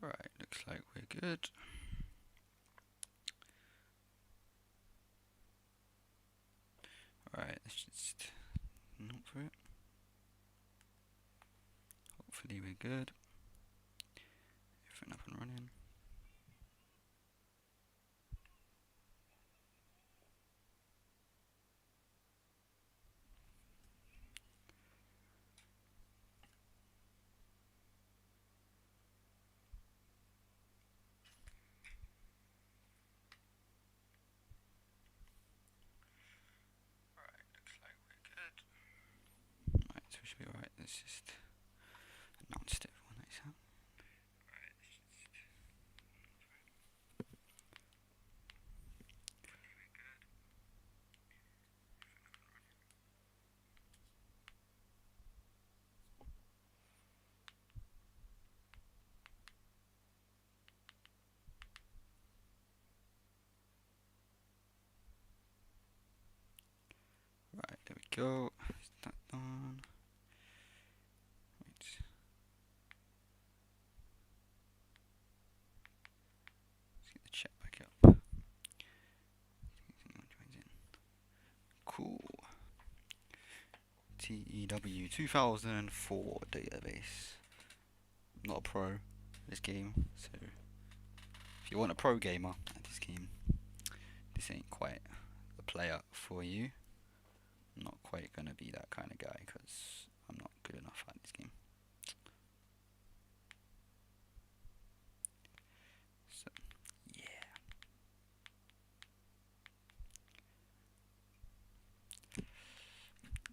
Right, looks like we're good. Alright, let's just not for it. Hopefully we're good. Everything up and running. Alright, looks like we're good. Right, so we should be alright. Let's just announce to everyone that it's out. Alright, let's just hopefully we're good. Everything up and running. Right, there we go. Is that done? Wait. Let's get the chat back up. Cool. TEW 2004 database. Not a pro this game, so if you want a pro gamer at this game, this ain't quite the player for you. I'm not quite gonna be that kind of guy because I'm not good enough at this game. So yeah.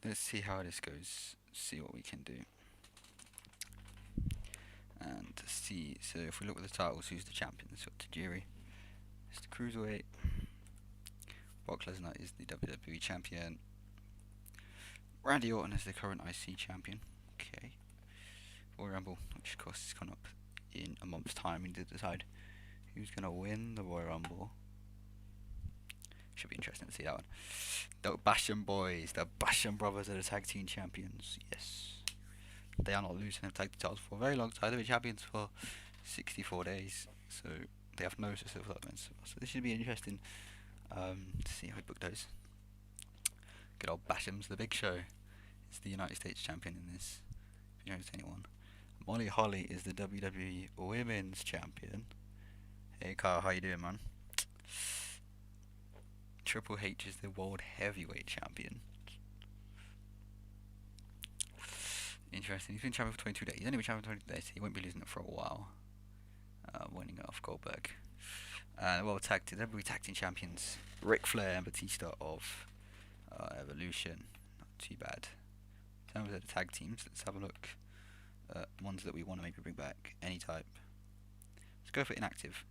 Let's see how this goes. See what we can do. And see, so if we look at the titles, who's the champion? It's got Tajiri. It's the Cruiserweight. Brock Lesnar is the WWE champion. Randy Orton is the current IC champion. Okay. Royal Rumble, which of course is coming up in a month's time. We need to decide who's going to win the Royal Rumble. Should be interesting to see that one. The Basham Boys, the Basham Brothers are the tag team champions. Yes. They are not losing their tag team titles for a very long time. They've been champions for 64 days. So they have no successful developments. So this should be interesting to see how we book those. Good old Basham's the Big Show. It's the United States champion in this. If you notice anyone. Molly Holly is the WWE Women's Champion. Hey Kyle, how you doing, man? Triple H is the World Heavyweight Champion. Interesting. He's been champion for 22 days. He's only been champion for 22 days. So he won't be losing it for a while. Winning it off Goldberg. WWE Tag Team Champions Ric Flair and Batista of Evolution. Not too bad. In terms of the tag teams, let's have a look at ones that we want to maybe bring back. Any type. Let's go for inactive.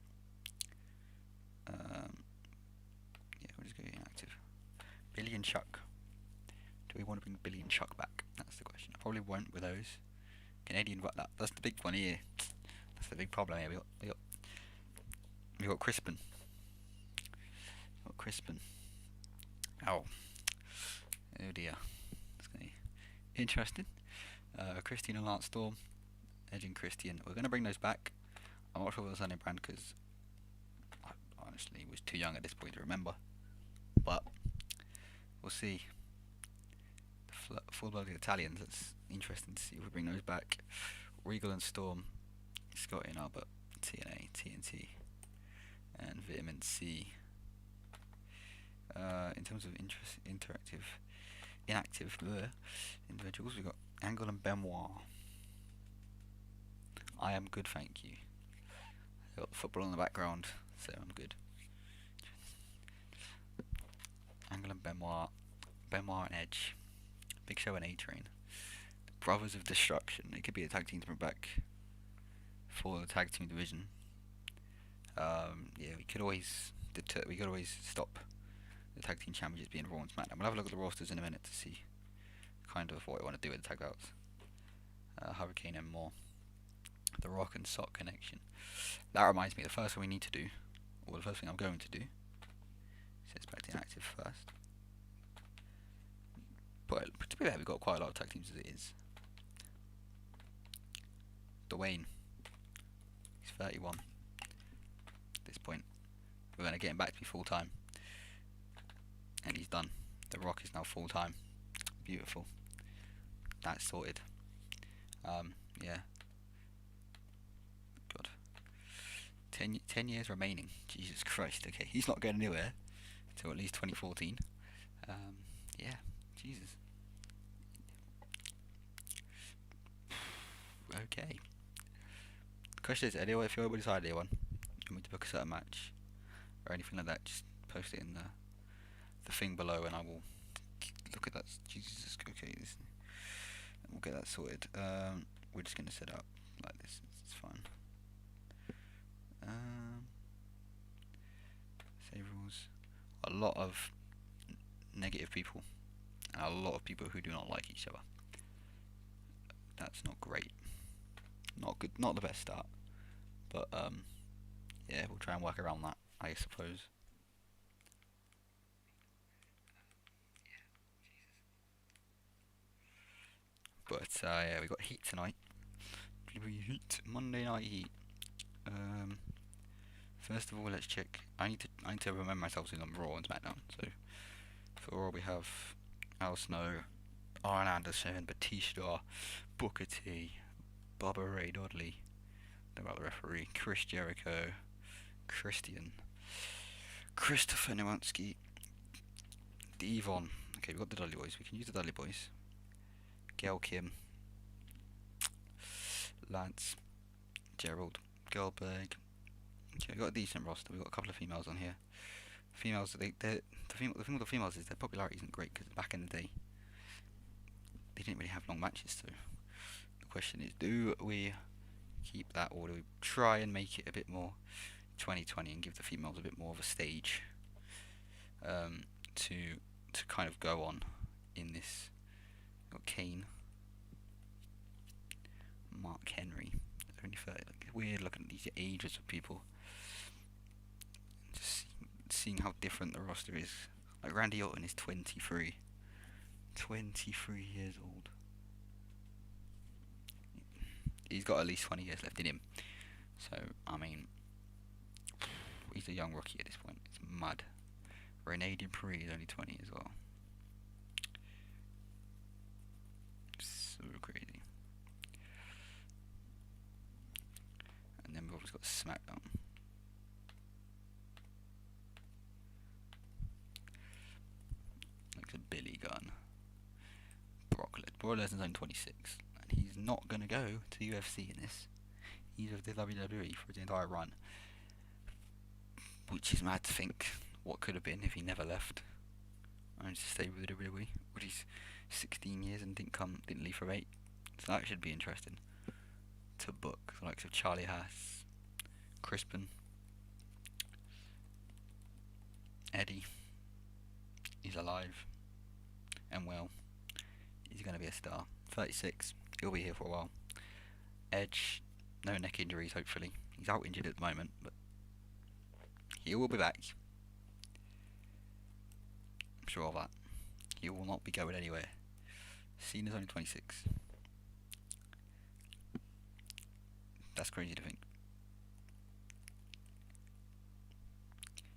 Yeah, we'll just go inactive. Billy and Chuck. Do we want to bring Billy and Chuck back? That's the question. I probably won't with those. Canadian, but that's the big one here. That's the big problem here. We got Crispin. Ow. Oh dear. That's gonna be interesting. Christian and Lance Storm. Edge and Christian. We're gonna bring those back. I'm not sure if it's on their brand because I honestly was too young at this point to remember. But we'll see. The full-blooded Italians. That's interesting to see if we bring those back. Regal and Storm. Scott and Albert. TNA, TNT, and Vitamin C. In terms of inactive individuals, we've got Angle and Benoit. I am good, thank you. I've got football in the background, so I'm good. Angle and Benoit and Edge, Big Show and A-Train. Brothers of Destruction. It could be a tag team to bring back for the tag team division. Yeah, we could always stop the tag team championships being Raw and SmackDown. We'll have a look at the rosters in a minute to see kind of what I want to do with the tag belts. Hurricane and more. The Rock and Sock connection. That reminds me, the first thing we need to do, or the first thing I'm going to do, sets back to inactive first. But to be fair, we've got quite a lot of tag teams as it is. Dwayne. He's 31 at this point. We're going to get him back to be full time. And he's done. The Rock is now full time. Beautiful. That's sorted. Yeah. God. 10 years remaining. Jesus Christ. Okay, he's not going anywhere until at least 2014. Yeah. Jesus. Okay. The question is, if you ever decide anyone, you want me to book a certain match or anything like that, just post it in the thing below, and I will look at that. Jesus. Okay. We'll get that sorted. We're just gonna set up like this. It's fine. Save rules. A lot of negative people, and a lot of people who do not like each other. That's not great. Not good. Not the best start. But yeah, we'll try and work around that, I suppose. But yeah, we got Heat tonight. Heat, Monday Night Heat. First of all, let's check. I need to remember myself who's on Raw and SmackDown. So for Raw we have Al Snow, Arn Anderson, Batista, Booker T, Bubba Ray Dudley, the referee, Chris Jericho, Christian, Christopher Nowinski, Devon. Okay, we've got the Dudley Boys. We can use the Dudley Boys. Gail Kim, Lance, Gerald, Goldberg. Okay, we've got a decent roster. We've got a couple of females on here. Females, the thing with the females is their popularity isn't great because back in the day they didn't really have long matches. So the question is, do we keep that, or do we try and make it a bit more 2020 and give the females a bit more of a stage to kind of go on in this? Got Kane, Mark Henry, only 30. Like, weird looking at these ages of people. Just seeing how different the roster is. Like Randy Orton is 23. 23 years old. He's got at least 20 years left in him. So, I mean, he's a young rookie at this point. It's mad. Rene Dupree is only 20 as well. So crazy. And then we've always got SmackDown. Like a Billy Gunn. Brock Lesnar's only 26. And he's not going to go to the UFC in this. He's with the WWE for the entire run. Which is mad to think what could have been if he never left. And just stayed with the WWE. But he's 16 years and didn't leave for 8. So that should be interesting to book. The likes of Charlie Haas, Crispin, Eddie. He's alive and well. He's going to be a star. 36. He'll be here for a while. Edge, no neck injuries hopefully. He's out injured at the moment, but he will be back. I'm sure of that. He will not be going anywhere. Cena's only 26. That's crazy to think.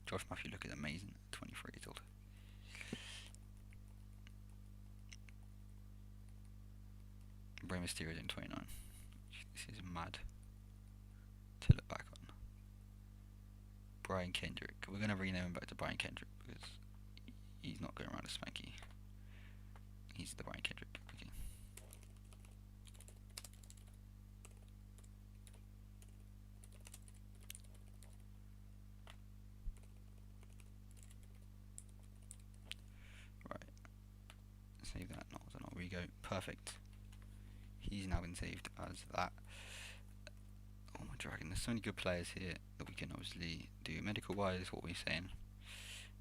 Josh Matthew looking amazing. 23 years old. Rey Mysterio in 29. This is mad to look back on. Brian Kendrick. We're going to rename him back to Brian Kendrick because he's not going around as spanky. He's the Brian Kendrick. Okay. Right. Save that. Not Rigo. Perfect. He's now been saved as that. Oh my dragon, there's so many good players here that we can obviously do. Medical wise, what we're saying.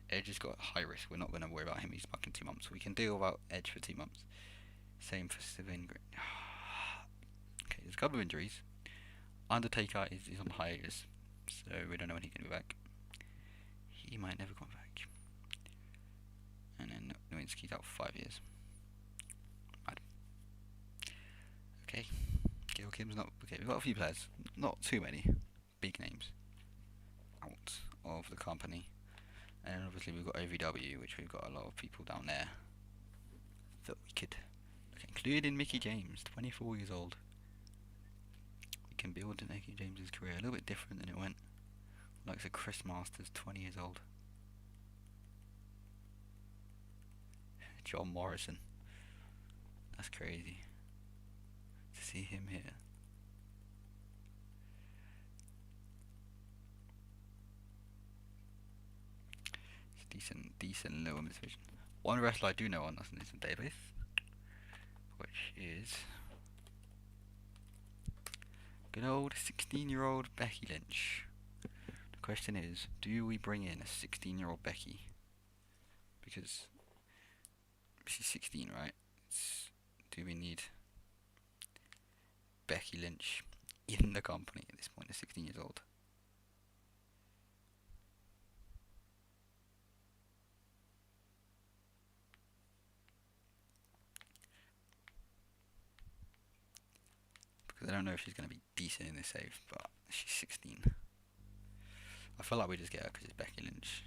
Edge has got high risk, we're not going to worry about him, he's back in 2 months. We can deal without Edge for 2 months. Same for Steven. Okay, there's a couple of injuries. Undertaker is on hiatus, so we don't know when he can be back. He might never come back. And then Nowinski's out for 5 years. Mad. Okay. Gail Kim's not okay. We've got a few players, not too many, big names out of the company. And then obviously we've got OVW, which we've got a lot of people down there that we could look at, including Mickey James, 24 years old. We can build Mickey James's career a little bit different than it went. Like the Chris Masters, 20 years old. John Morrison. That's crazy to see him here. It's decent little division. One wrestler I do know on that's in this database, which is good old 16-year-old Becky Lynch. The question is, do we bring in a 16-year-old Becky? Because she's 16, right? Do we need Becky Lynch in the company at this point at 16 years old? Because I don't know if she's going to be decent in this save, but she's 16. I feel like we just get her because it's Becky Lynch.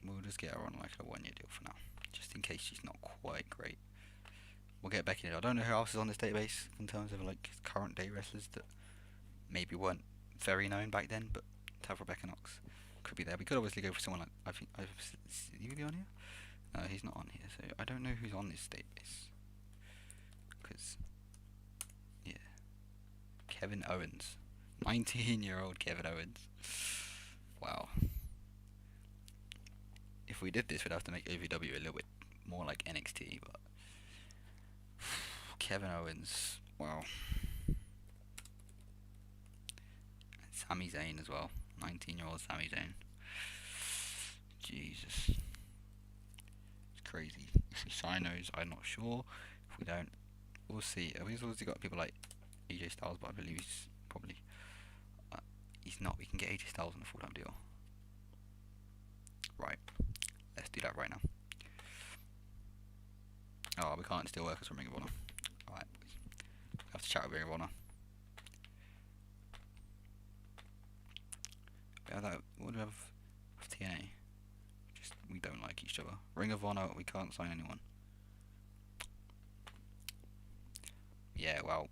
We'll just get her on like a 1-year deal for now, just in case she's not quite great. We'll get Becky Lynch. I don't know who else is on this database in terms of like current day wrestlers that maybe weren't very known back then, but to have Rebecca Knox could be there. We could obviously go for someone like, is he on here? No, he's not on here, so I don't know who's on this database. Because, yeah, Kevin Owens, 19-year-old Kevin Owens. Wow. If we did this, we'd have to make OVW a little bit more like NXT, but Kevin Owens, wow. And Sami Zayn as well, 19-year-old Sami Zayn. Jesus. It's crazy. If we sign those, I'm not sure. If we don't, we'll see. We've also got people like AJ Styles, but I believe he's probably... he's not. We can get AJ Styles on a full-time deal. Right. Let's do that right now. Oh, we can't still work as from Ring of Honor. Alright, we have to chat with Ring of Honor. What do we have with TNA? Just, we don't like each other. Ring of Honor, we can't sign anyone. Yeah, well.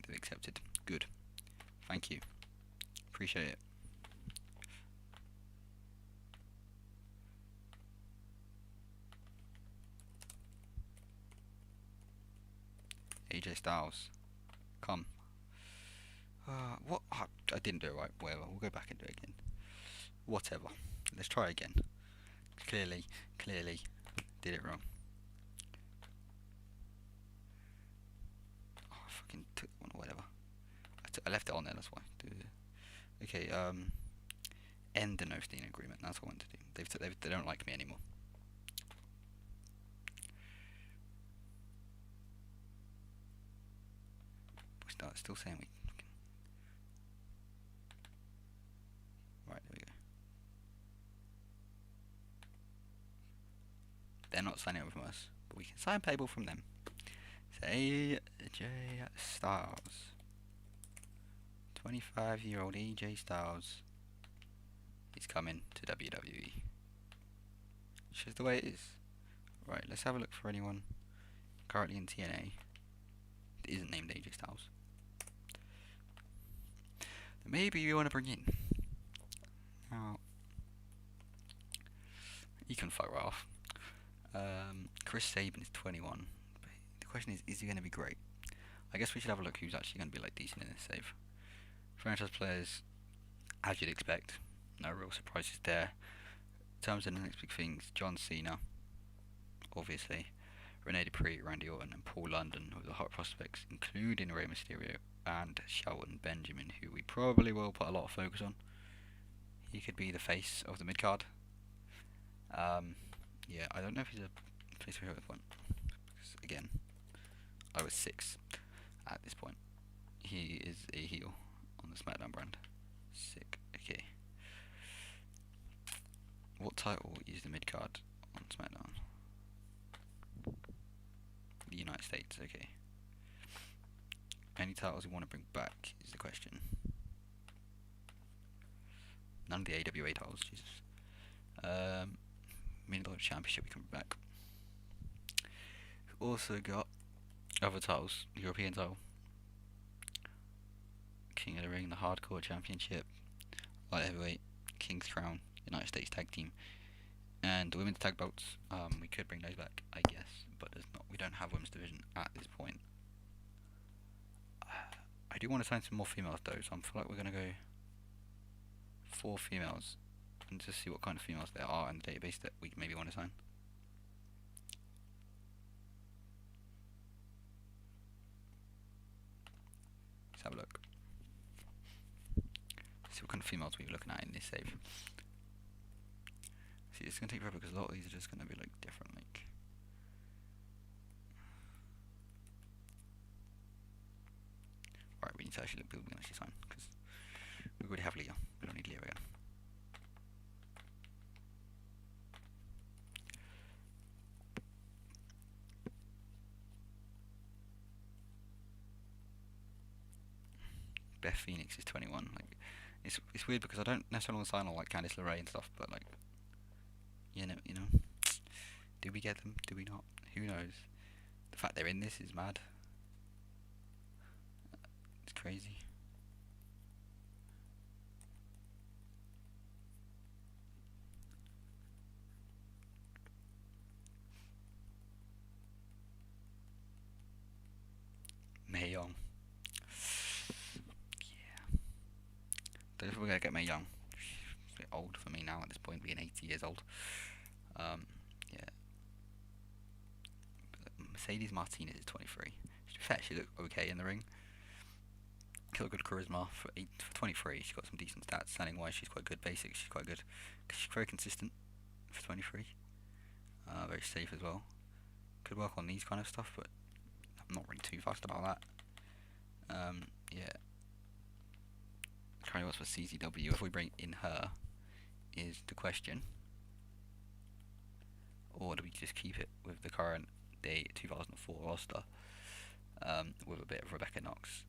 They've accepted. Good. Thank you. Appreciate it. AJ Styles, come. What? Oh, I didn't do it right. Whatever. We'll go back and do it again. Whatever. Let's try again. Clearly did it wrong. Oh, I fucking took one or whatever. I left it on there. That's why. Okay. End the no-stealing agreement. That's what I want to do. They don't like me anymore. Still saying we can. Right, there we go. They're not signing up from us, but we can sign people from them. Say AJ Styles. 25-year-old AJ Styles. He's coming to WWE. It's just the way it is. Right, let's have a look for anyone currently in TNA that isn't named AJ Styles. Maybe you want to bring in. Now, you can fuck off. Chris Sabin is 21. But the question is he going to be great? I guess we should have a look who's actually going to be like decent in this save. Franchise players, as you'd expect, no real surprises there. In terms of the next big things, John Cena, obviously, Rene Dupree, Randy Orton, and Paul London were the hot prospects, including Rey Mysterio and Shelton Benjamin, who we probably will put a lot of focus on. He could be the face of the mid-card. Yeah, I don't know if he's a face favorite one. Because, again, I was 6 at this point. He is a heel on the SmackDown brand. Sick. Okay. What title is the mid-card on SmackDown? The United States, okay. Any titles we want to bring back is the question. None of the AWA titles, Jesus. $1 Million Championship we can bring back. We've also got other titles. European title, King of the Ring, the Hardcore Championship, Light Heavyweight, King's Crown, United States Tag Team, and the Women's Tag Belts. We could bring those back, I guess, but there's not. We don't have women's division at this point. I do want to sign some more females though, so I feel like we're gonna go 4 females and just see what kind of females there are in the database that we maybe want to sign. Let's have a look. See what kind of females we're looking at in this save. See, it's gonna take forever because a lot of these are just gonna be like different, like. Alright, we need to actually look build. We can actually sign because we already have Leah. We don't need Leah again. Beth Phoenix is 21. Like, it's weird because I don't necessarily want to sign all like Candice LeRae and stuff, but like, you know, do we get them? Do we not? Who knows? The fact they're in this is mad. It's crazy. Mae Young. Yeah. Don't know if we're gonna get Mae Young. She's a bit old for me now at this point, being 80 years old. Yeah. But Mercedes Martinez is 23. To be fair, she looked okay in the ring. She's got good charisma for 23. She's got some decent stats. Standing wise, she's quite good. Basics, she's quite good. She's very consistent for 23. Very safe as well. Could work on these kind of stuff, but I'm not really too fussed about that. Yeah. Currently what's for CZW. If we bring in her, is the question. Or do we just keep it with the current day 2004 roster with a bit of Rebecca Knox?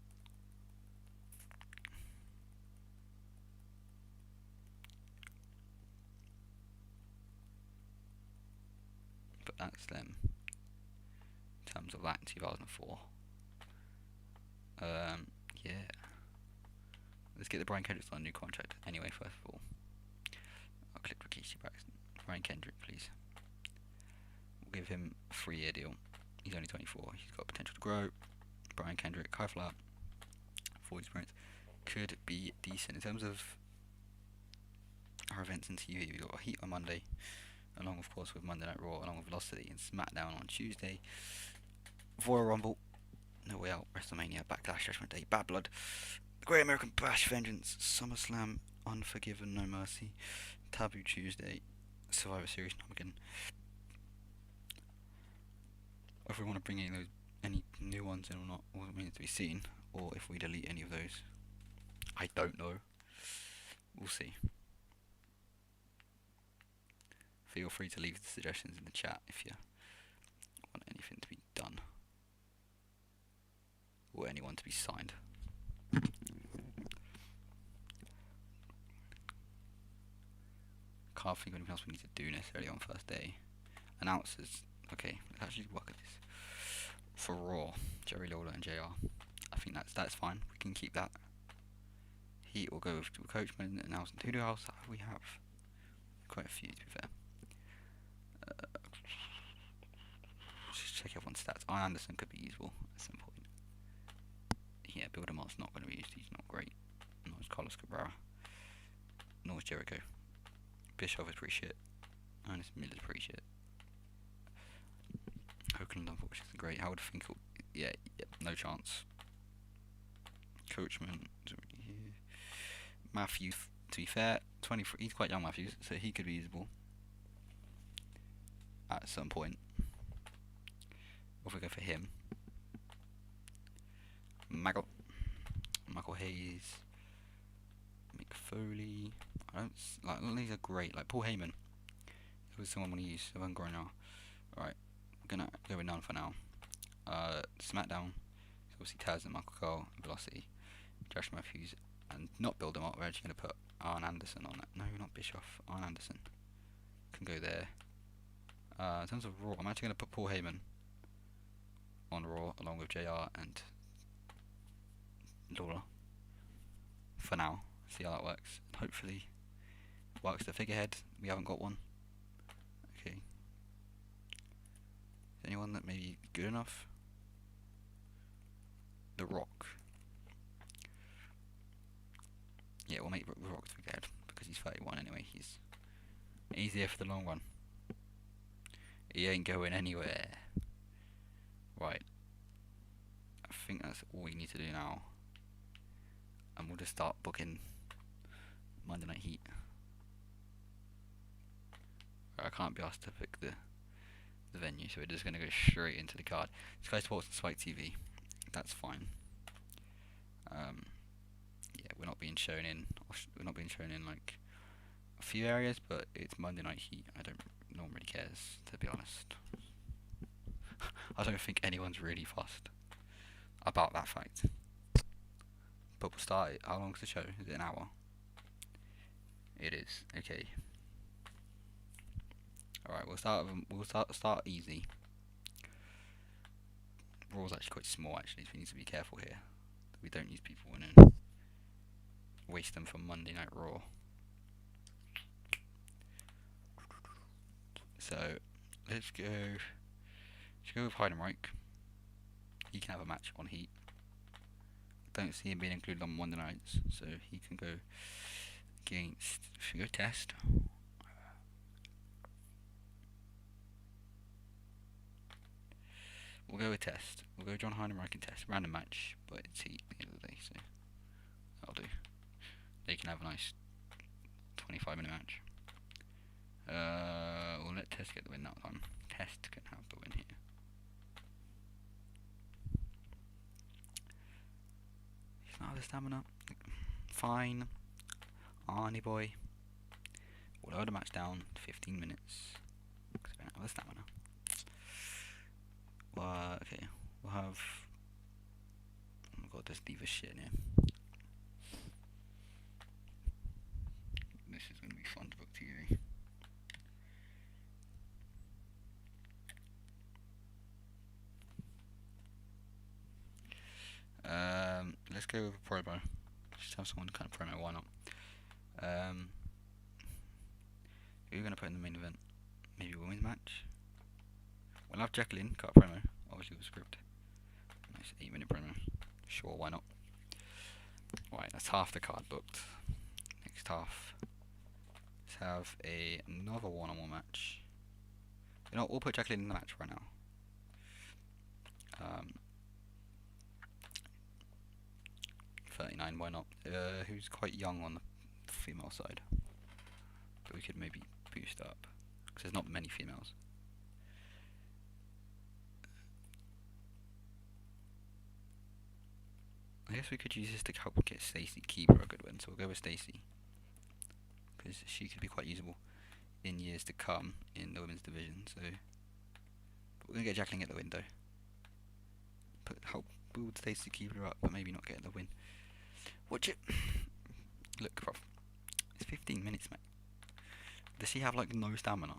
But that's them in terms of that in 2004. Yeah. Let's get the Brian Kendrick on a new contract anyway, first of all. I'll click Rikishi Braxton. Brian Kendrick, please. We'll give him a 3-year deal. He's only 24. He's got potential to grow. Brian Kendrick, high flat, 40 experience. Could be decent in terms of our events in TV. We've got Heat on Monday, along of course with Monday Night Raw, along with Velocity and Smackdown on Tuesday. Royal Rumble, No Way Out, WrestleMania, Backlash, Judgment Day, Bad Blood, The Great American Bash, Vengeance, SummerSlam, Unforgiven, No Mercy, Taboo Tuesday, Survivor Series, Namagan. If we want to bring any new ones in or not, or remains to be seen, or if we delete any of those, I don't know. We'll see. Feel free to leave the suggestions in the chat if you want anything to be done or anyone to be signed. Can't think of anything else we need to do necessarily on first day. Announcers. Okay, let's actually work at this. For Raw, Jerry Lawler and JR. I think that's fine. We can keep that. Heat will go with Coachman and announcement. Who else we have? Quite a few, to be fair. Just check everyone's stats. Arn Anderson could be useful at some point. Yeah, Bill DeMart's not going to be used. He's not great. Nor is Carlos Cabrera. Nor is Jericho. Bischoff is pretty shit. Ernest Miller's pretty shit. Oakland, unfortunately, isn't great. Howard Finkel, yeah, no chance. Coachman is already here. Matthews, to be fair, 23. He's quite young, Matthews, so he could be usable at some point. Or if we go for him, Michael Hayes, Mick Foley. I don't like. All these are great. Like Paul Heyman. Who was someone I want to use? Alright, we're gonna go with none for now. SmackDown, obviously Taz and Michael Cole, and Velocity, Josh Matthews, and not build them up. We're actually going to put Arn Anderson on it. No, not Bischoff. Arn Anderson can go there. In terms of Raw, I'm actually going to put Paul Heyman on Raw along with JR and Lawler for now. See how that works. Hopefully, it works. The figurehead, we haven't got one. Okay. Is anyone that may be good enough? The Rock. Yeah, we'll make The Rock the figurehead because he's 31 anyway. He's here for the long run. He ain't going anywhere. Right. I think that's all we need to do now. And we'll just start booking Monday Night Heat. I can't be asked to pick the venue, so we're just going to go straight into the card. Sky Sports and Spike TV. That's fine. Yeah, we're not being shown in. We're not being shown in like a few areas, but it's Monday Night Heat. No one really cares, to be honest. I don't think anyone's really fussed about that fact. But we'll start it. How long's the show? Is it an hour? It is. Okay. Alright, we'll start easy. Raw's actually quite small actually, so we need to be careful here. We don't use people and then waste them for Monday Night Raw. So let's go with Heidenreich. He can have a match on Heat. Don't see him being included on Monday nights, so he can go against. Should we go Test? We'll go with Test. We'll go John Heidenreich and Test. Random match, but it's Heat at the end of the day, so that'll do. They can have a nice 25-minute match. We'll let Test get the win that time. Test can have the win here. He's not out of stamina. Fine. Arnie boy. We'll lower the match down 15 minutes. Because we don't have the stamina. Okay. We'll have. Oh my god, there's diva shit in here. This is going to be fun to book TV. Let's go with a promo. Just have someone kind of promo, why not? Who are we going to put in the main event? Maybe a women's match? We'll have Jacqueline cut a promo, obviously with a script. Nice 8-minute promo. Sure, why not? Right, that's half the card booked. Next half. Let's have another one-on-one match. You know, we'll put Jacqueline in the match right now. 39, why not? Who's quite young on the female side, but we could maybe boost up because there's not many females. I guess we could use this to help get Stacey Keeper a good win, so we'll go with Stacey because she could be quite usable in years to come in the women's division. So, but we're gonna get Jacqueline at the window. Help build Stacey Keeper up, but maybe not get the win. Watch it. Look, bruv. It's 15 minutes, mate. Does she have like no stamina?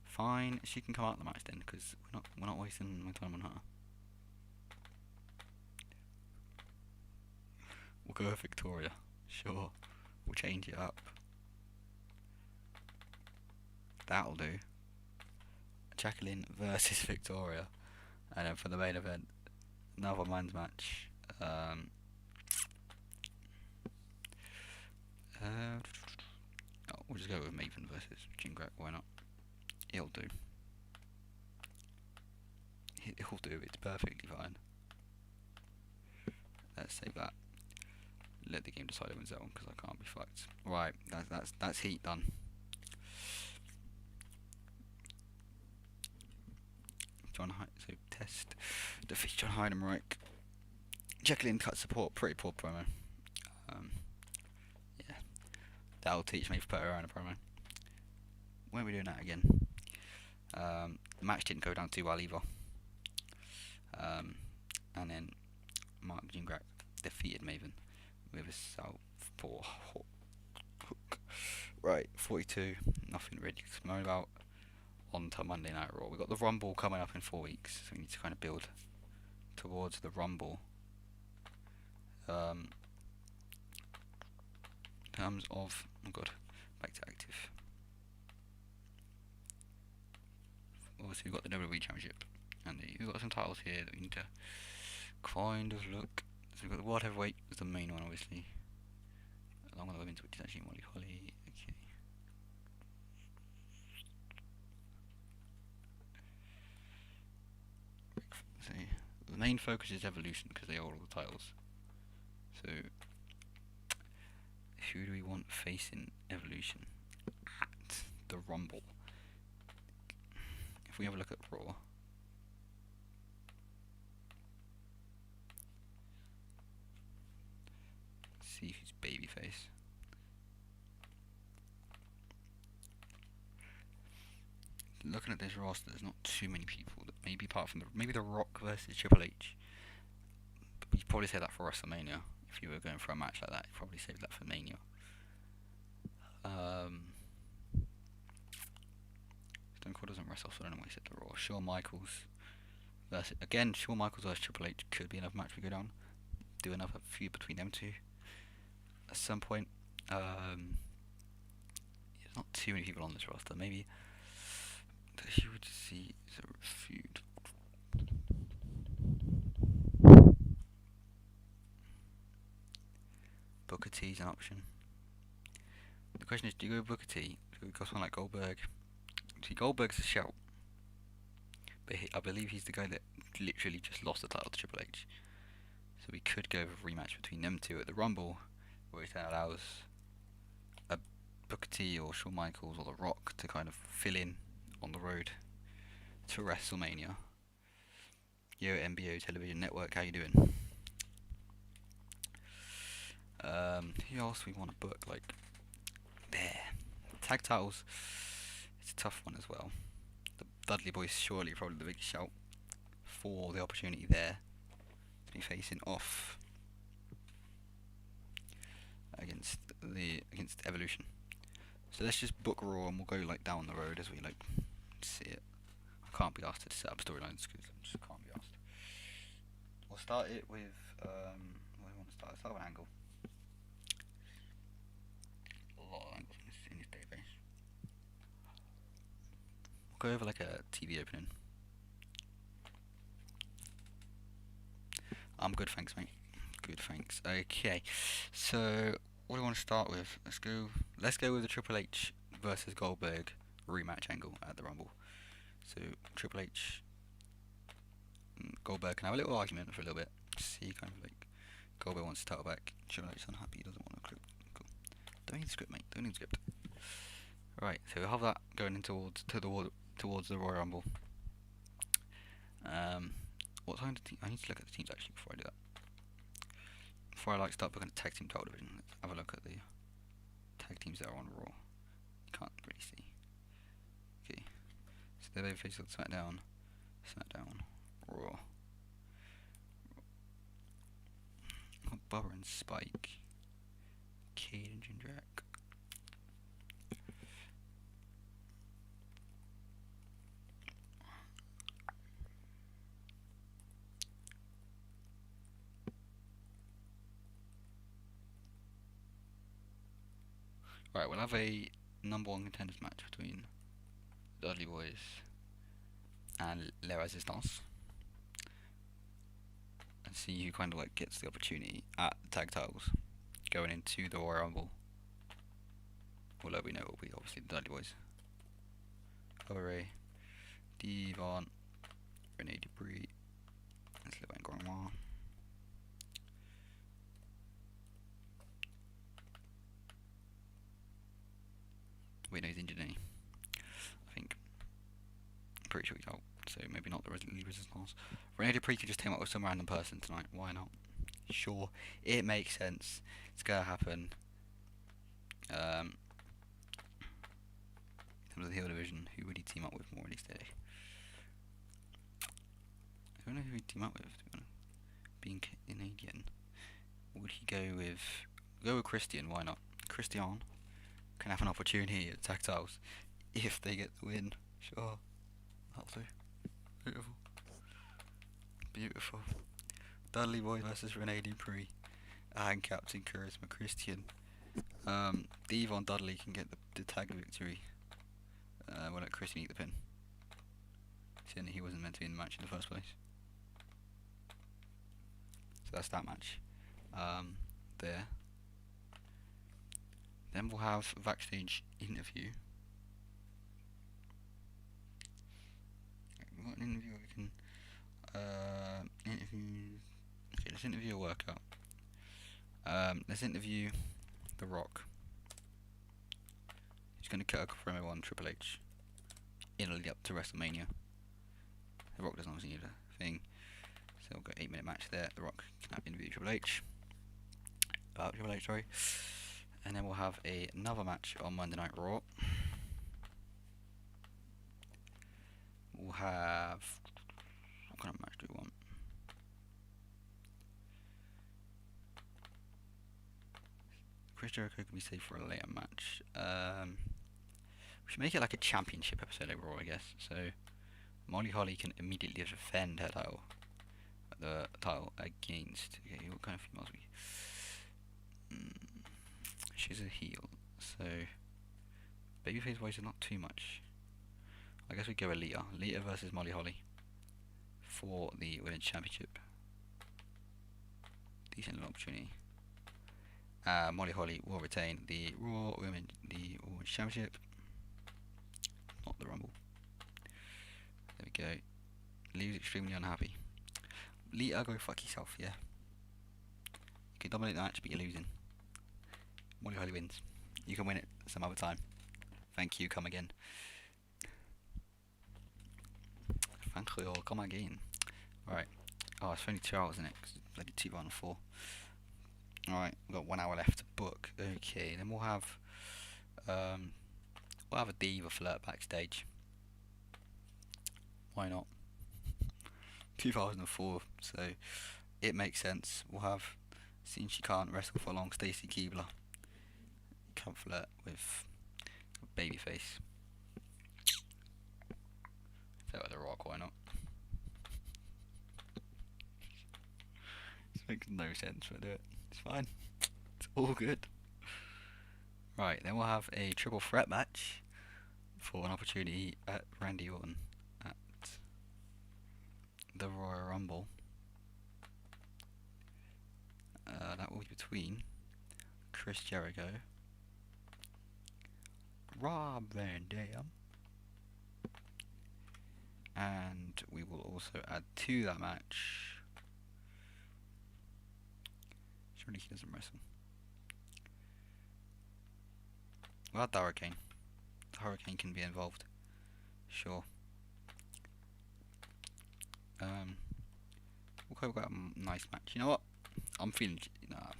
Fine, she can come out of the match then, because we're not wasting my time on her. We'll go with Victoria. Sure. We'll change it up. That'll do. Jacqueline versus Victoria. And then for the main event, another man's match. We'll just go with Maven versus Jingrak, why not? It'll do. It'll do, it's perfectly fine. Let's save that. Let the game decide who wins that one, because I can't be fucked. Right, that's Heat done. So Test defeats John Heidenreich. Jacqueline cut support, pretty poor promo. Yeah, that'll teach me to put her on a promo. When are we doing that again? The match didn't go down too well either. and then Mark Jingrak defeated Maven with a southpaw hook. Right, 42. Nothing really to moan about. On to Monday Night Raw. We've got the Rumble coming up in 4 weeks, so we need to kind of build towards the Rumble. In terms of, oh god, back to active. Obviously we've got the WWE Championship, and we've got some titles here that we need to kind of look. So we've got the World Heavyweight as the main one, obviously, along with the women's, which is actually Molly Holly. Okay. So the main focus is Evolution because they hold all the titles. So who do we want facing Evolution at the Rumble? If we have a look at Raw, see who's babyface. Looking at this roster, there's not too many people that maybe apart from maybe the Rock versus Triple H. But you'd probably say that for WrestleMania. If you were going for a match like that, you'd probably save that for Mania. Stone Cold doesn't wrestle, so I don't know why he said the Raw. Shawn Michaels versus Shawn Michaels versus Triple H could be another match we go down. Do another feud between them two at some point. There's not too many people on this roster. Maybe that you would see as a feud. Booker T is an option. The question is, do you go Booker T? Do you go someone like Goldberg? See, Goldberg's a shout, but I believe he's the guy that literally just lost the title to Triple H. So we could go with a rematch between them two at the Rumble, where it allows a Booker T or Shawn Michaels or The Rock to kind of fill in on the road to WrestleMania. Yo, MBO Television Network, how you doing? Who else we want to book? Like, there. Tag titles, it's a tough one as well. The Dudley Boys surely probably the biggest shout for the opportunity there to be facing off against Evolution. So let's just book Raw and we'll go like down the road as we like see it. I can't be asked to set up storylines because I just can't be asked. We'll start it with what do we want to start? Start with an angle. A lot of angles in this database. We'll go over like a TV opening. I'm good, thanks, mate. Good, thanks. Okay, so what do I want to start with? Let's go with the Triple H versus Goldberg rematch angle at the Rumble. So Triple H and Goldberg can have a little argument for a little bit. See, kind of like Goldberg wants to title back. Triple H is unhappy. He doesn't want to clip. Cool. Don't need the script, mate. Don't need the script. Right. So we'll have that going in towards the Royal Rumble. What time I need to look at the teams actually before I do that. Before I start booking a tag team title division, let's have a look at the tag teams that are on Raw. You can't really see. Okay, so they're babyface on SmackDown, Raw. Bubba and Spike, Cade and Jindrak. Right, we'll have a number one contenders match between Dudley Boys and Le Resistance, and see who kind of like gets the opportunity at the tag titles going into the Royal Rumble. Although we know it will be obviously the Dudley Boys. Ray, Devon, Rene Dupree, and Sylvain Grenoir. Wait, no, he's injured, isn't he? I think. I'm pretty sure he's out, so maybe not the Resistance. Rene Dupree could just team up with some random person tonight. Why not? Sure, it makes sense. It's gonna happen. In terms of the heel division, who would he team up with more on this day? I don't know who he'd team up with, to be honest. being Canadian. Would he go with Christian? Why not? Christian can have an opportunity at tag titles if they get the win. Sure, that'll do. Beautiful, beautiful. Dudley Boy versus Rene Dupree and Captain Charisma Christian. Devon Dudley can get the tag victory. We'll let Christian eat the pin, seeing that he wasn't meant to be in the match in the first place. So that's that match. There. Then we'll have a backstage interview. We've got an interview we can interview. Okay, let's interview a workout. Let's interview The Rock. He's going to cut a promo on Triple H in the lead up to WrestleMania. The Rock doesn't obviously need a thing, so we'll go 8-minute match there. The Rock can have interview Triple H. Triple H, sorry. And then we'll have another match on Monday Night Raw. We'll have... what kind of match do we want? Chris Jericho can be saved for a later match. We should make it like a championship episode overall, I guess. So Molly Holly can immediately defend her title. The title against... okay, what kind of females are we... she's a heel, so babyface wise is not too much. I guess we go with Lita. Lita versus Molly Holly for the Women's Championship. Decent little opportunity. Molly Holly will retain the Women's Championship, not the Rumble. There we go. Leaves extremely unhappy. Lita, go fuck yourself, yeah. You can dominate the match, but you're losing. Molly Holly wins. You can win it some other time. Thank you, come again. Thank you, come again. Alright. Oh, it's only 2 hours in it, because it's bloody 2 on 4. Alright, we've got 1 hour left to book. Okay, then we'll have a diva flirt backstage. Why not? 2004, so it makes sense. We'll have, since she can't wrestle for long, Stacy Keibler can flirt with babyface. Felt like The Rock, why not? This makes no sense, but do it. It's fine. It's all good. Right, then we'll have a triple threat match for an opportunity at Randy Orton at the Royal Rumble. That will be between Chris Jericho, Rob Van Dam, and we will also add to that match. Surely he doesn't wrestle. We'll add the Hurricane. The Hurricane can be involved. Sure. We'll go a nice match. You know what? I'm feeling... nah,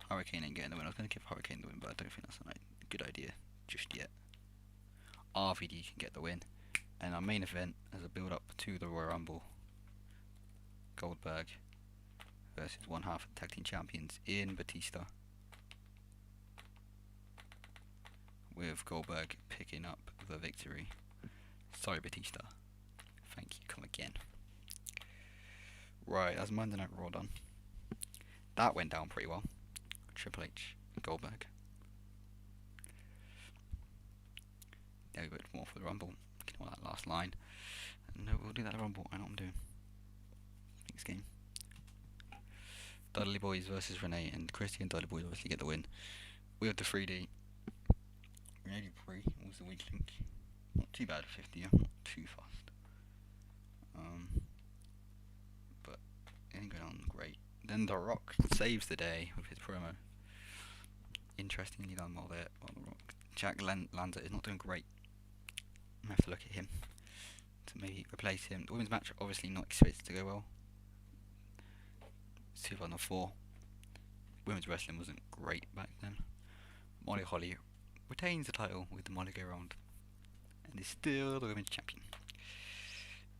Hurricane ain't getting the win. I was going to give Hurricane the win, but I don't think that's a good idea just yet. RVD can get the win. And our main event as a build up to the Royal Rumble, Goldberg versus one half of the tag team champions in Batista, with Goldberg picking up the victory. Sorry Batista, thank you, come again. Right, that's Monday Night Raw done. That went down pretty well. Triple H, Goldberg. There we go, more for the Rumble. Ignore that last line. No, we'll do that at Rumble. I know what I'm doing. Next game. Dudley Boys versus Renee and Christy, and Dudley Boys obviously get the win. We have the 3D. Renee Dupree was the weak link. Not too bad, 50, not too fast. But it ain't going on great. Then The Rock saves the day with his promo. Interestingly done while there on The Rock. Jack Lanza is not doing great. I have to look at him to maybe replace him. The women's match obviously not expected to go well. It's 2004. Women's wrestling wasn't great back then. Molly Holly retains the title with the Molly Go Round and is still the women's champion.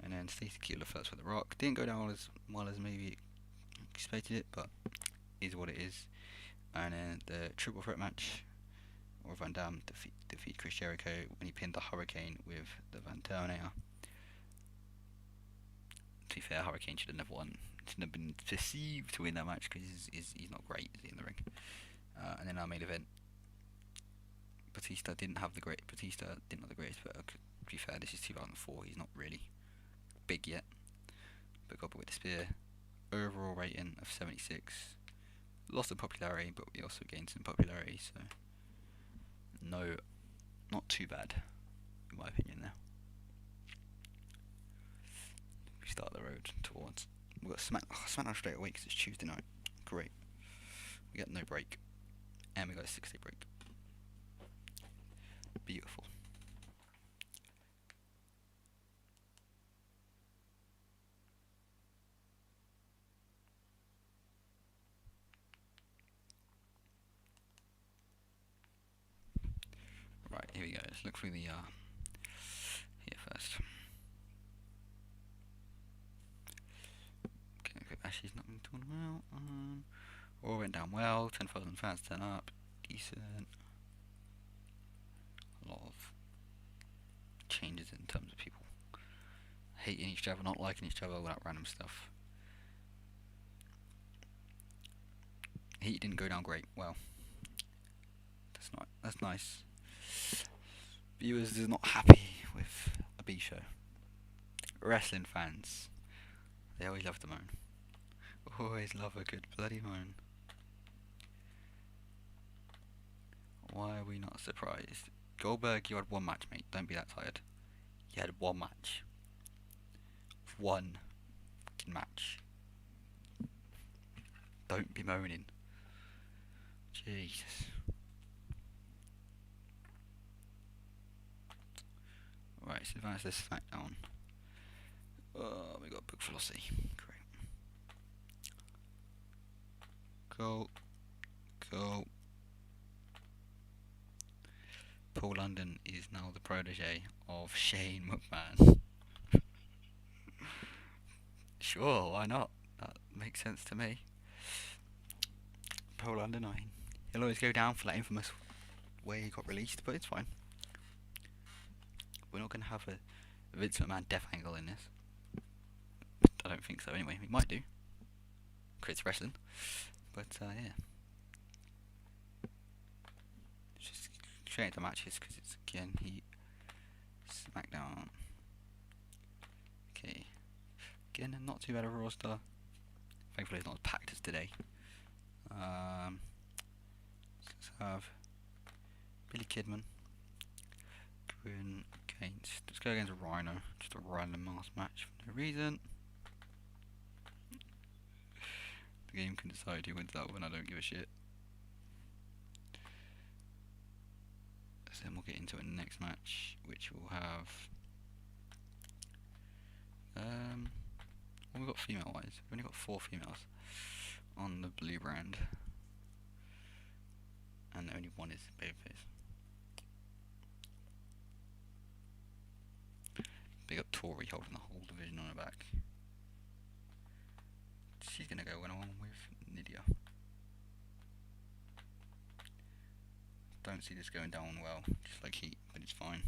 And then Stacey Keibler first for The Rock. Didn't go down as well as maybe anticipated it, but is what it is. And then the triple threat match, or Van Dam defeat Chris Jericho when he pinned the Hurricane with the Van Terminator. To be fair, Hurricane should have never won. Shouldn't have been perceived to win that match because he's not great, is he, in the ring? And then our main event, Batista didn't have the greatest, but to be fair, this is 2004. He's not really big yet, but got with the spear. Overall rating of 76. Lost in popularity, but we also gained some popularity, so no, not too bad, in my opinion. Now we start the road towards. We've got Smackdown straight away because it's Tuesday night. Great. We get no break, and we got a 6-day break. Beautiful. Right, here we go. Let's look through the here first. Okay, Ashley's not been doing well. All went down well. 10,000 fans turn up. Decent. A lot of changes in terms of people hating each other, not liking each other, all that random stuff. Heat didn't go down great. Well, that's nice. Viewers are not happy with a B show. Wrestling fans, they always love to moan. Always love a good bloody moan. Why are we not surprised? Goldberg, you had one match, mate. Don't be that tired. You had one match. One match. Don't be moaning. Jesus. Right, so advance this SmackDown. Oh, we got Book Velocity. Great. Go. Paul London is now the protege of Shane McMahon. Sure, why not? That makes sense to me. Paul London, he'll always go down for that infamous way he got released, but it's fine. We're not going to have a Vince McMahon death angle in this. I don't think so anyway. We might do. Chris wrestling. But yeah. Just straight into matches because it's again Heat, SmackDown. Okay. Again, not too bad of a roster. Thankfully it's not as packed as today. Let's have Billy Kidman going against. Let's go against Rhino. Just a random mask match for no reason. The game can decide who wins that one. I don't give a shit. So then we'll get into a next match, which will have. What have we got female wise? We've only got 4 females on the blue brand, and only one is babyface. Big up Tori holding the whole division on her back. She's gonna go one on one with Nydia. Don't see this going down well, just like Heat, but it's fine.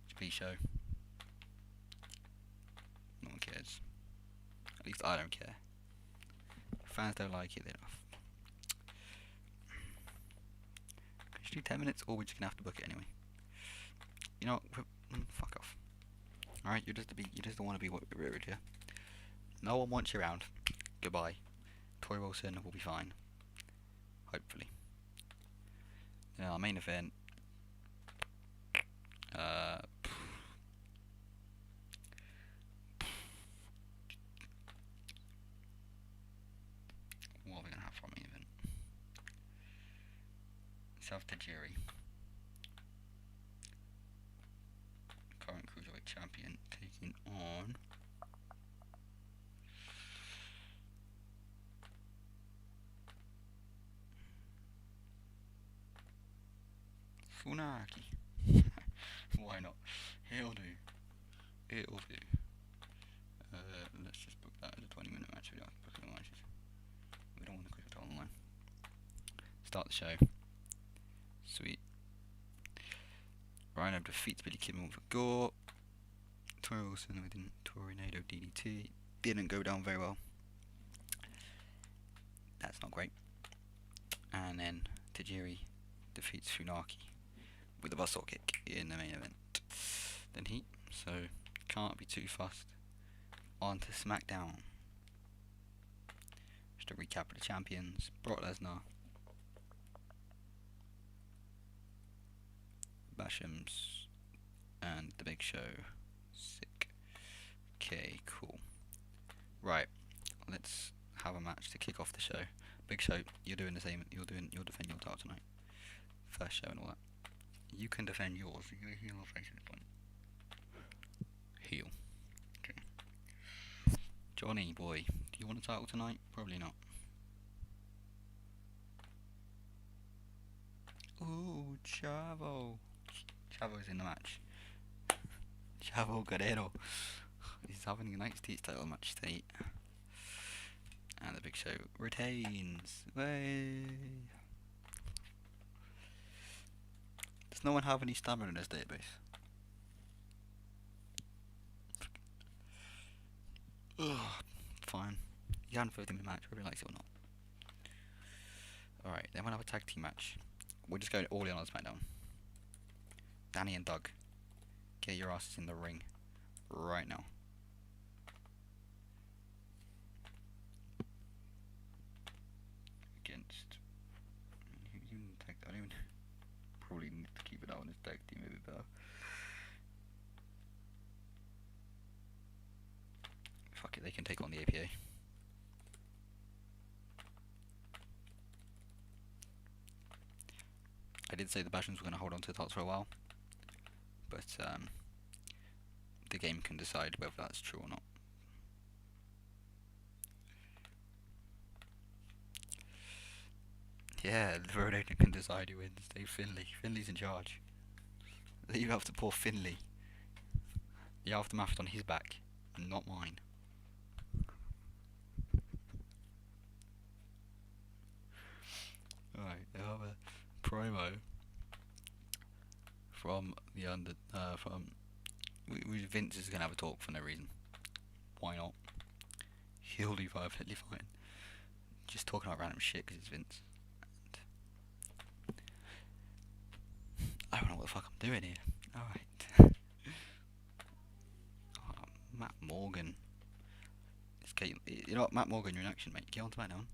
It's a B-show. No one cares. At least I don't care. If fans don't like it, they don't. Can you do 10 minutes, or we're just gonna have to book it anyway? You know what? Fuck off. Alright, you just don't want to be rude here. No one wants you around. Goodbye. Tori Wilson will be fine. Hopefully. Now, our main event. What are we going to have for our main event? South Tajiri, current Cruiserweight champion, taking on Funaki. Why not? It'll do. It'll do. Let's just book that as a 20-minute match. We don't have to book any matches. start the show. Sweet. Rhino defeats Billy Kidman with a gore. Tori Wilson with a Tornado DDT. Didn't go down very well. That's not great. And then Tajiri defeats Funaki with a buzzsaw kick in the main event. Then Heat, so can't be too fast. On to SmackDown. Just a recap of the champions. Brock Lesnar, Bashams, and The Big Show. Sick. Okay, cool. Right, let's have a match to kick off the show. Big Show, you're doing the same. You'll defend your title tonight. First show and all that. You can defend yours. You're a heel or face at this point. Heel. Okay. Johnny boy, do you want a title tonight? Probably not. Ooh, Chavo. Chavo's in the match. Chavo Guerrero. He's having a United States title match today. And the Big Show retains. Way. Does no one have any stamina in his database? Ugh, fine. You haven't 30-minute match, whether he likes it or not. Alright, then we'll have a tag team match. We're just going all in on SmackDown. Danny and Doug, get your asses in the ring right now. Against I don't even probably need to keep it out on his tag team a bit better. Fuck it, they can take on the APA. I did say the Bashams were going to hold on to the titles for a while, but the game can decide whether that's true or not. Yeah, the road agent can decide who wins. Dave Finlay. Finlay's in charge. You have to poor Finlay. The aftermath on his back, not mine. Alright, I have a promo from the Vince is gonna have a talk for no reason. Why not? He'll be perfectly fine. Just talking about random shit because it's Vince. I don't know what the fuck I'm doing here. Alright. Oh, Matt Morgan. You know what, Matt Morgan, you're in action, mate. Get on to SmackDown.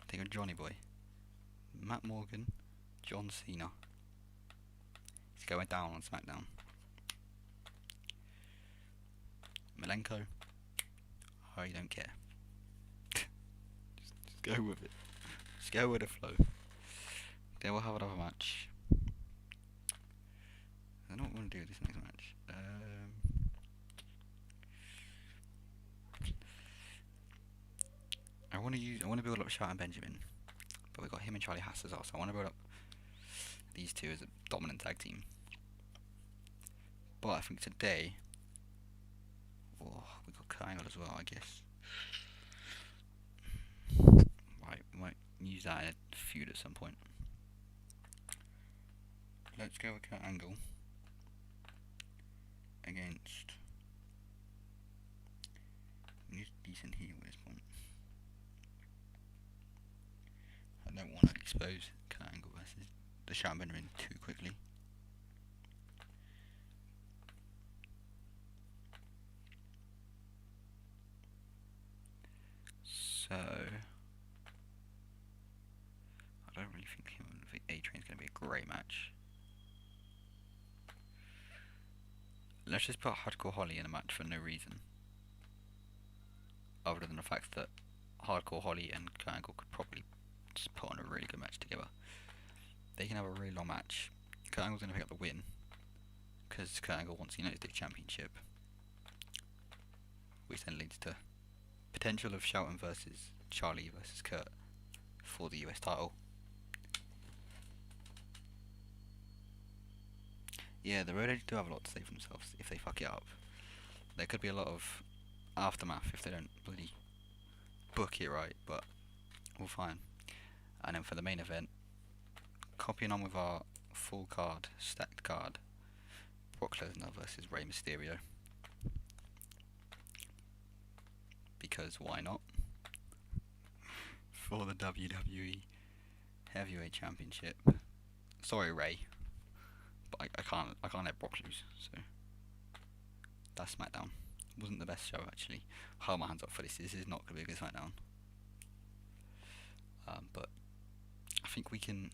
Take on Johnny Boy. Matt Morgan, John Cena. He's going down on SmackDown. Malenko. Oh, you don't care. just go with it. Just go with the flow. Then we'll have another match. I don't want to do this next match. I want to build up Shelton Benjamin, but we got him and Charlie Haas as well. So I want to build up these two as a dominant tag team. But I think today, oh, we got Kurt Angle as well, I guess. Right, we might use that in a feud at some point. Let's go with Kurt Angle against. He's decent heel at this point. I don't want to expose Kurt Angle versus the Shelton Benjamin too quickly. So I don't really think him and A-Train's going to be a great match. Let's just put Hardcore Holly in a match for no reason, other than the fact that Hardcore Holly and Kurt Angle could probably just put on a really good match together. They can have a really long match. Kurt Angle's going to pick up the win because Kurt Angle wants the United States Championship, which then leads to potential of Shelton versus Charlie versus Kurt for the US title. Yeah, the Road Agents do have a lot to say for themselves if they fuck it up. There could be a lot of aftermath if they don't bloody book it right, but all fine. And then for the main event, copying on with our full card, stacked card. Brock Lesnar versus Rey Mysterio. Because why not? For the WWE Heavyweight Championship. Sorry, Rey, but I can't let Brock lose. So that's SmackDown. Wasn't the best show actually. Hold my hands up for this. This is not gonna be a good SmackDown. But I think we can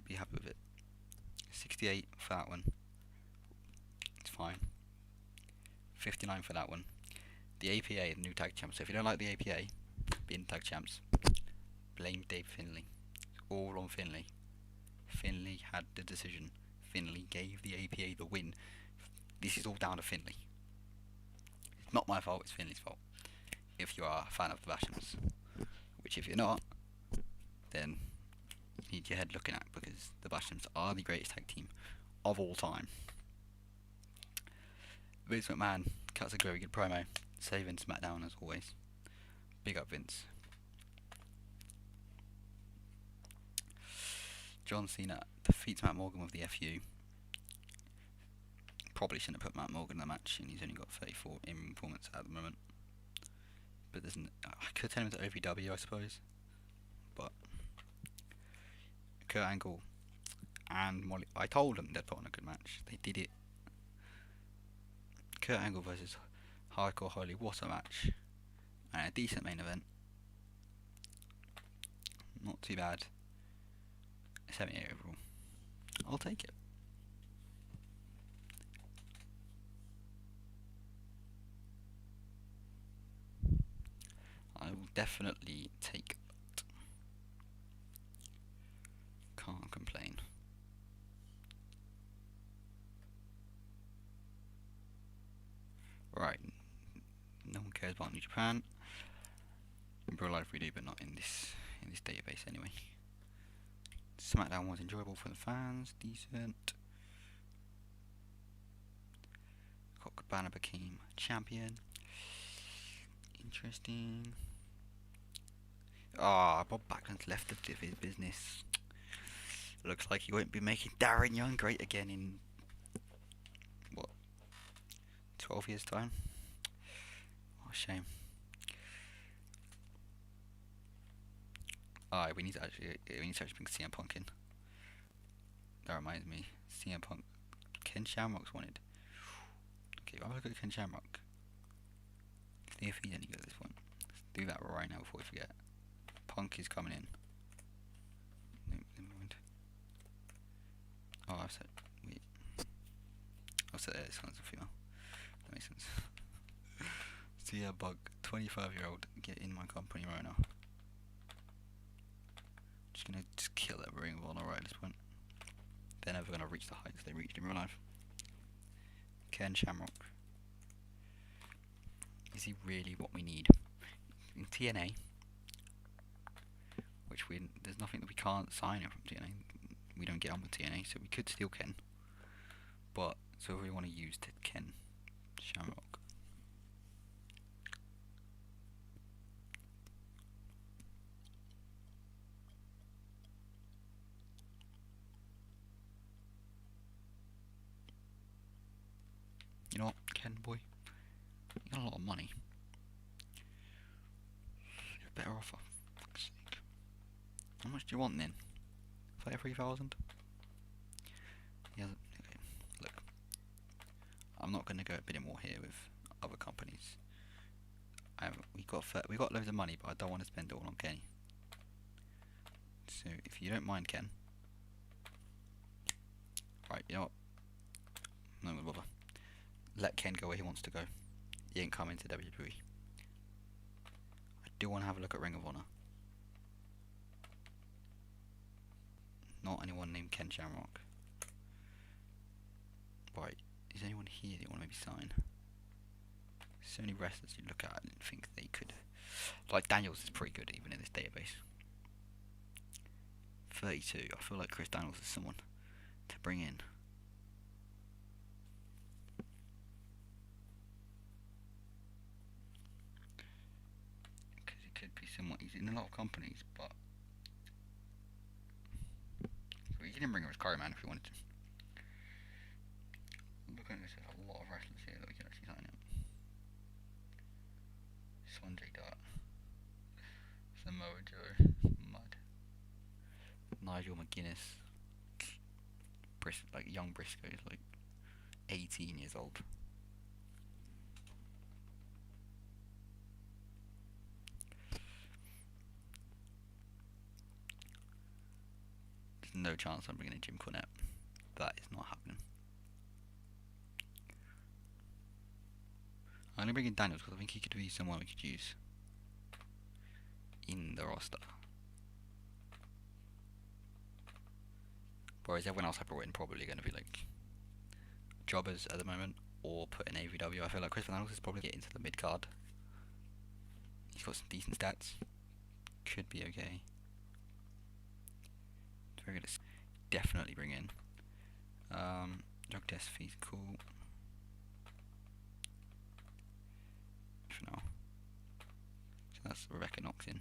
be happy with it. 68 for that one. It's fine. 59 for that one. The APA, the new tag champs. So if you don't like the APA being tag champs, blame Dave Finlay. It's all on Finlay. Finlay had the decision. Finlay gave the APA the win. This is all down to Finlay. It's not my fault, it's Finlay's fault. If you are a fan of the Bashams. Which if you're not, then you need your head looking at, because the Bashams are the greatest tag team of all time. Vince McMahon cuts a very good promo, saving SmackDown as always. Big up Vince. John Cena defeats Matt Morgan with the FU. Probably shouldn't have put Matt Morgan in the match, and he's only got 34 in performance at the moment. But I could turn him to OVW, I suppose. But Kurt Angle and Molly, I told them they'd put on a good match. They did it. Kurt Angle versus Hardcore Holly, what a match. And a decent main event. Not too bad. 78 overall. I'll take it. I will definitely take it. Can't complain. Right. No one cares about New Japan. In real life we do, but not in this database anyway. SmackDown was enjoyable for the fans, decent. Colt Cabana became champion. Interesting. Bob Backlund's left the his business. Looks like he won't be making Darren Young great again in, what, 12 years time? What a shame. We need to actually bring CM Punk in. That reminds me, CM Punk. Ken Shamrock's wanted. Okay, I'll look at Ken Shamrock. See if he's any good at this one. Let's do that right now before we forget. Punk is coming in. No, never mind. I've said, wait. I've said this one's a female. That makes sense. See a bug, 25-year-old, get in my company right now. Just gonna kill that Ring of Honor right at this point. They're never gonna reach the heights they reached in real life. Ken Shamrock. Is he really what we need? In TNA, which there's nothing that we can't sign him from TNA. We don't get on with TNA, so we could steal Ken. But, so if we want to use Ken Shamrock. You know what, Ken boy? You got a lot of money. You're better off, for fuck's sake. How much do you want then? 33,000? Yeah, okay. Look. I'm not gonna go a bit more here with other companies. We got loads of money, but I don't want to spend it all on Kenny. So if you don't mind, Ken. Right, you know what? I'm not gonna bother. Let Ken go where he wants to go. He ain't coming to WWE. I do want to have a look at Ring of Honor. Not anyone named Ken Shamrock. Right, is anyone here that you want to maybe sign? So many wrestlers you look at and think they could. Like Daniels is pretty good even in this database. 32. I feel like Chris Daniels is someone to bring in. Because he could be someone. He's in a lot of companies, but He didn't bring him as Curry Man if he wanted to. Looking at this, there's a lot of wrestlers here that we can actually sign up. Swansea Dart. Samoa Joe. Mud. Nigel McGuinness. Like young Briscoe is like 18 years old. There's no chance I'm bringing in Jim Cornette. That is not happening. I'm going to bring in Daniels because I think he could be someone we could use in the roster. Whereas everyone else I brought in probably going to be like jobbers at the moment, or put in AVW. I feel like Chris Daniels is probably get into the mid card. He's got some decent stats. Could be okay. So we're going to definitely bring in. Drug test fees, cool. For now. So that's Rebecca Knox in.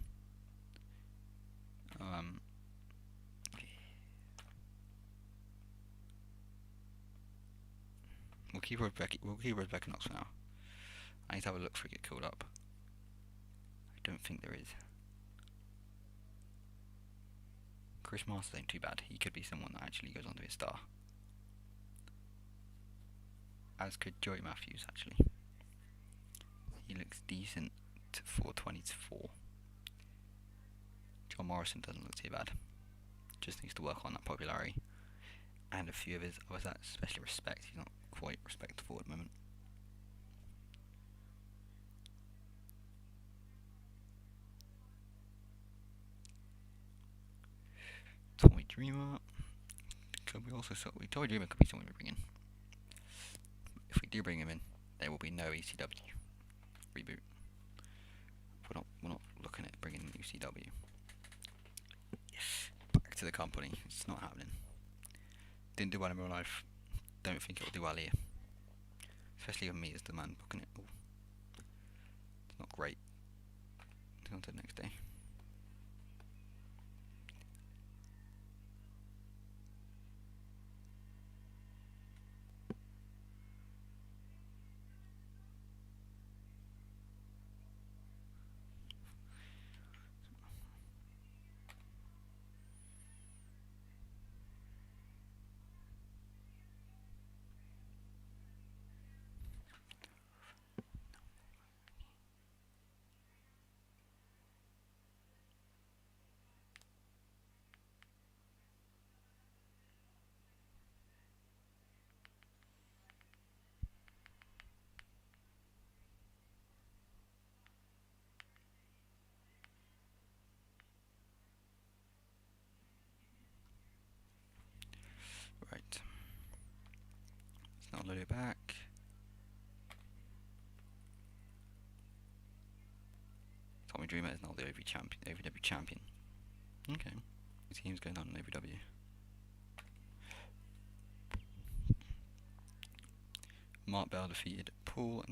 We'll keep Rebecca Knox for now. I need to have a look for it get called up. I don't think there is. Chris Masters ain't too bad. He could be someone that actually goes on to be a star. As could Joey Matthews actually. He looks decent for 24. John Morrison doesn't look too bad. Just needs to work on that popularity. And a few of his others that especially respect. He's not quite respectable at the moment. Tommy Dreamer. Could we also Tommy Dreamer could be someone we bring in. If we do bring him in, there will be no ECW reboot. We're not looking at bringing in ECW. Back to the company. It's not happening. Didn't do well in real life. Don't think it'll do well here. Especially with me as the man booking it. Ooh. It's not great. Let's go on to the next day. Right. Let's now load it back. Tommy Dreamer is now the OVW champion. Okay. Teams going on in OVW. Mark Bell defeated Paul and